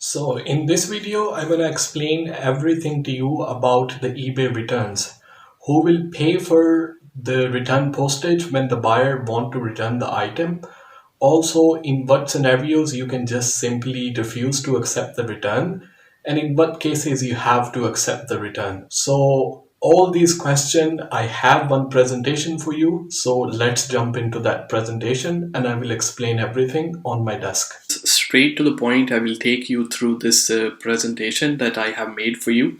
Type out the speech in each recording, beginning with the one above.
So in this video, I'm going to explain everything to you about the eBay returns. Who will pay for the return postage when the buyer want to return the item? Also, in what scenarios you can just simply refuse to accept the return, and in what cases you have to accept the return. So all these questions, I have one presentation for you. So let's jump into that presentation and I will explain everything on my desk. Straight to the point, I will take you through this presentation that I have made for you.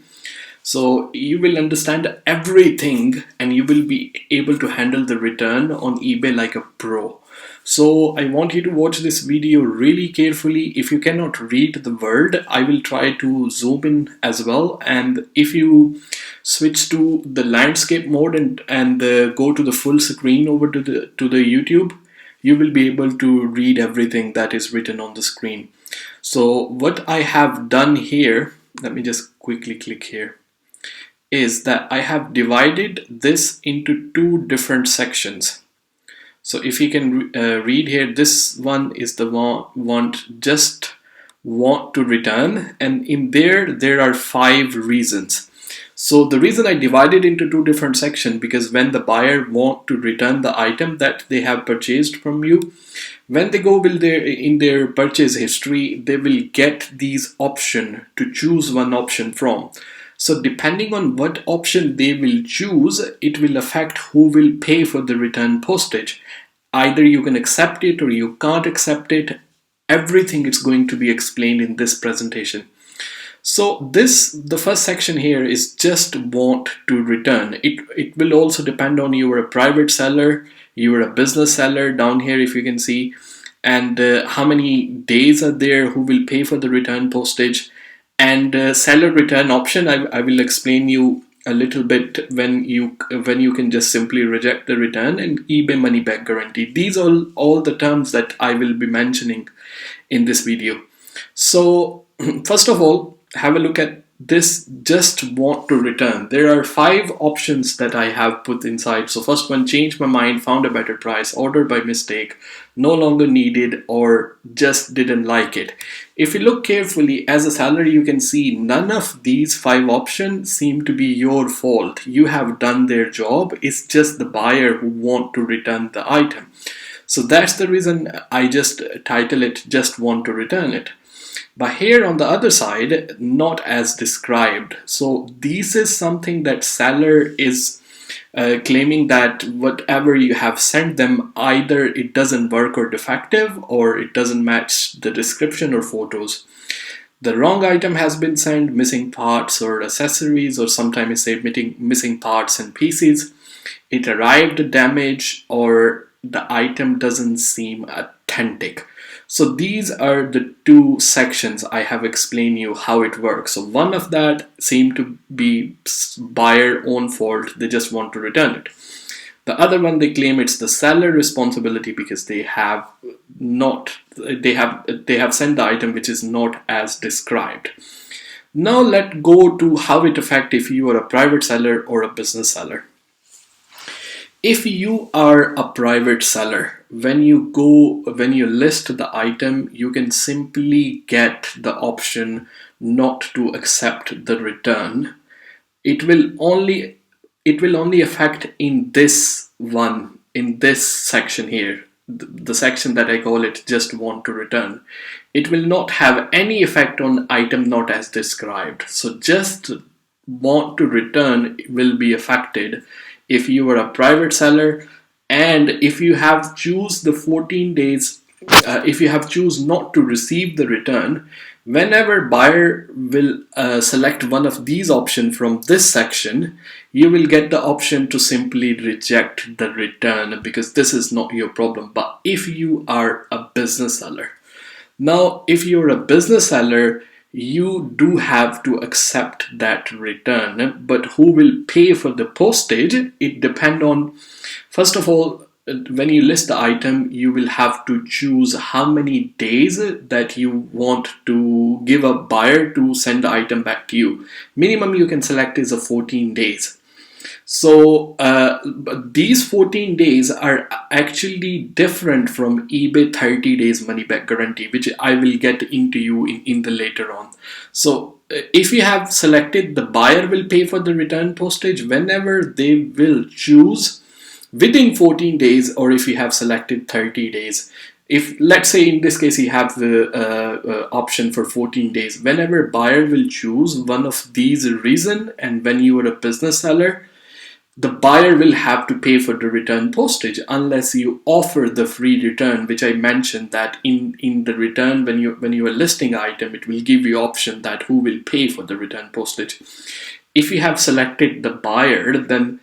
So you will understand everything and you will be able to handle the return on eBay like a pro. So I want you to watch this video really carefully. If you cannot read the word, I will try to zoom in as well. And if you switch to the landscape mode and go to the full screen over to the YouTube, you will be able to read everything that is written on the screen. So what I have done here, let me just quickly click here, is that I have divided this into two different sections. So if you can read here, this one is the just want to return, and in there are 5 reasons. So the reason I divided into two different sections, because when the buyer want to return the item that they have purchased from you, when they go in their purchase history, they will get these option to choose one option from. So depending on what option they will choose, it will affect who will pay for the return postage. Either you can accept it or you can't accept it. Everything is going to be explained in this presentation. So the first section here is just want to return. It will also depend on you are a private seller, you are a business seller down here if you can see, and how many days are there, who will pay for the return postage, and seller return option. I will explain you a little bit when you can just simply reject the return, and eBay money back guarantee. These are all the terms that I will be mentioning in this video. So first of all, have a look at this just want to return. There are 5 options that I have put inside. So first one, change my mind, found a better price, ordered by mistake, no longer needed, or just didn't like it. If you look carefully as a seller, you can see none of these 5 options seem to be your fault. You have done their job. It's just the buyer who want to return the item. So that's the reason I just title it just want to return it. But here on the other side, not as described. So this is something that seller is claiming that whatever you have sent them, either it doesn't work or defective, or it doesn't match the description or photos. The wrong item has been sent, missing parts or accessories, or sometimes say missing parts and pieces. It arrived damaged, or the item doesn't seem authentic. So these are the 2 sections I have explained you how it works. So one of that seemed to be buyer own fault, they just want to return it. The other one, they claim it's the seller responsibility because they have sent the item which is not as described. Now let's go to how it affects if you are a private seller or a business seller. If you are a private seller, when you list the item, you can simply get the option not to accept the return. It will only affect in this section here, the section that I call it just want to return. It will not have any effect on item not as described. So just want to return will be affected if you are a private seller, and if you have choose the 14 days, if you have choose not to receive the return, whenever buyer will select one of these options from this section, you will get the option to simply reject the return because this is not your problem. But if you are a business seller, now if you're a business seller, you do have to accept that return, but who will pay for the postage? It depends on, first of all, when you list the item, you will have to choose how many days that you want to give a buyer to send the item back to you. Minimum you can select is a 14 days. So but these 14 days are actually different from eBay 30 days money back guarantee, which I will get into you in the later on. So if you have selected, the buyer will pay for the return postage whenever they will choose within 14 days, or if you have selected 30 days. If, let's say in this case, you have the option for 14 days, whenever buyer will choose one of these reason, and when you are a business seller, the buyer will have to pay for the return postage unless you offer the free return, which I mentioned that in the return, when you are listing item, it will give you option that who will pay for the return postage. If you have selected the buyer, then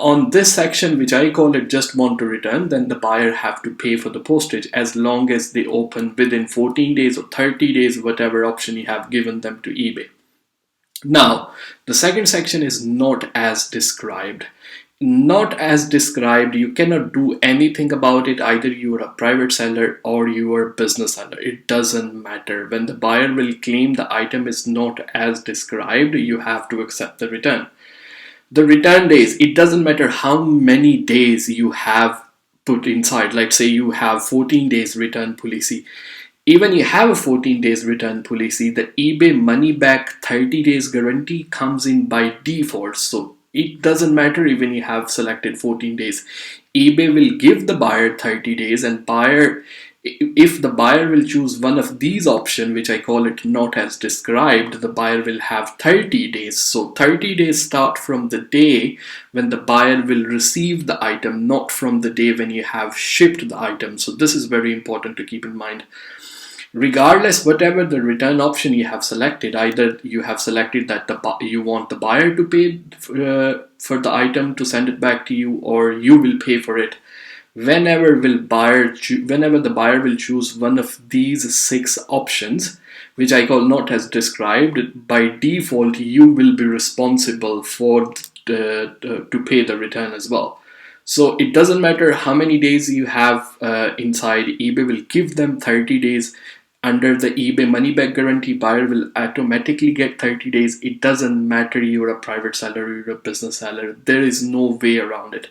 on this section, which I call it just want to return, then the buyer have to pay for the postage as long as they open within 14 days or 30 days, whatever option you have given them to eBay. Now, the second section is not as described. Not as described, you cannot do anything about it. Either you are a private seller or you are a business seller. It doesn't matter. When the buyer will claim the item is not as described, you have to accept the return. The return days, it doesn't matter how many days you have put inside. Let's say you have 14 days return policy. Even you have a 14 days return policy, the eBay money back 30 days guarantee comes in by default. So it doesn't matter even you have selected 14 days. eBay will give the buyer 30 days, and buyer, if the buyer will choose one of these options, which I call it not as described, the buyer will have 30 days. So 30 days start from the day when the buyer will receive the item, not from the day when you have shipped the item. So this is very important to keep in mind. Regardless, whatever the return option you have selected, either you have selected that you want the buyer to pay for the item to send it back to you, or you will pay for it. Whenever the buyer will choose one of these 6 options, which I call not as described, by default you will be responsible for to pay the return as well. So it doesn't matter how many days you have inside, eBay will give them 30 days. Under the eBay money back guarantee, buyer will automatically get 30 days. It doesn't matter you're a private seller or you're a business seller. There is no way around it.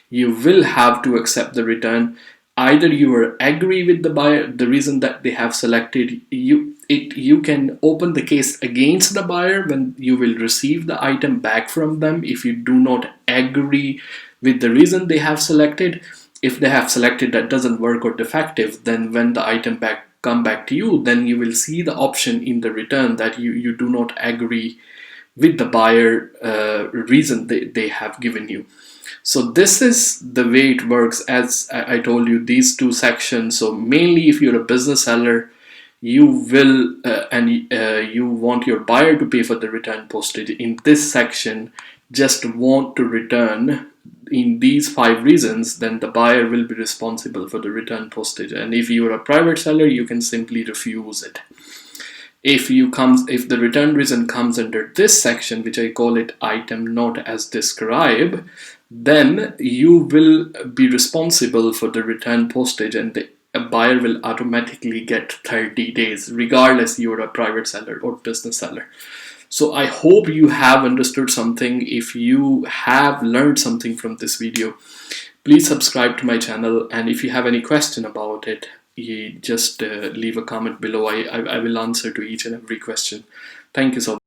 You will have to accept the return. Either you are agree with the buyer, the reason that they have selected, you can open the case against the buyer when you will receive the item back from them. If you do not agree with the reason they have selected, if they have selected that doesn't work or defective, then when the item come back to you, then you will see the option in the return that you do not agree with the buyer reason they have given you. So this is the way it works. As I told you, these 2 sections. So mainly if you're a business seller, you will you want your buyer to pay for the return postage. In this section, just want to return in these 5 reasons, then the buyer will be responsible for the return postage. And if you are a private seller, you can simply refuse it. If the return reason comes under this section, which I call it item not as described, then you will be responsible for the return postage, and the buyer will automatically get 30 days, regardless you're a private seller or business seller. So I hope you have understood something. If you have learned something from this video, please subscribe to my channel. And if you have any question about it, you just leave a comment below. I will answer to each and every question. Thank you so much.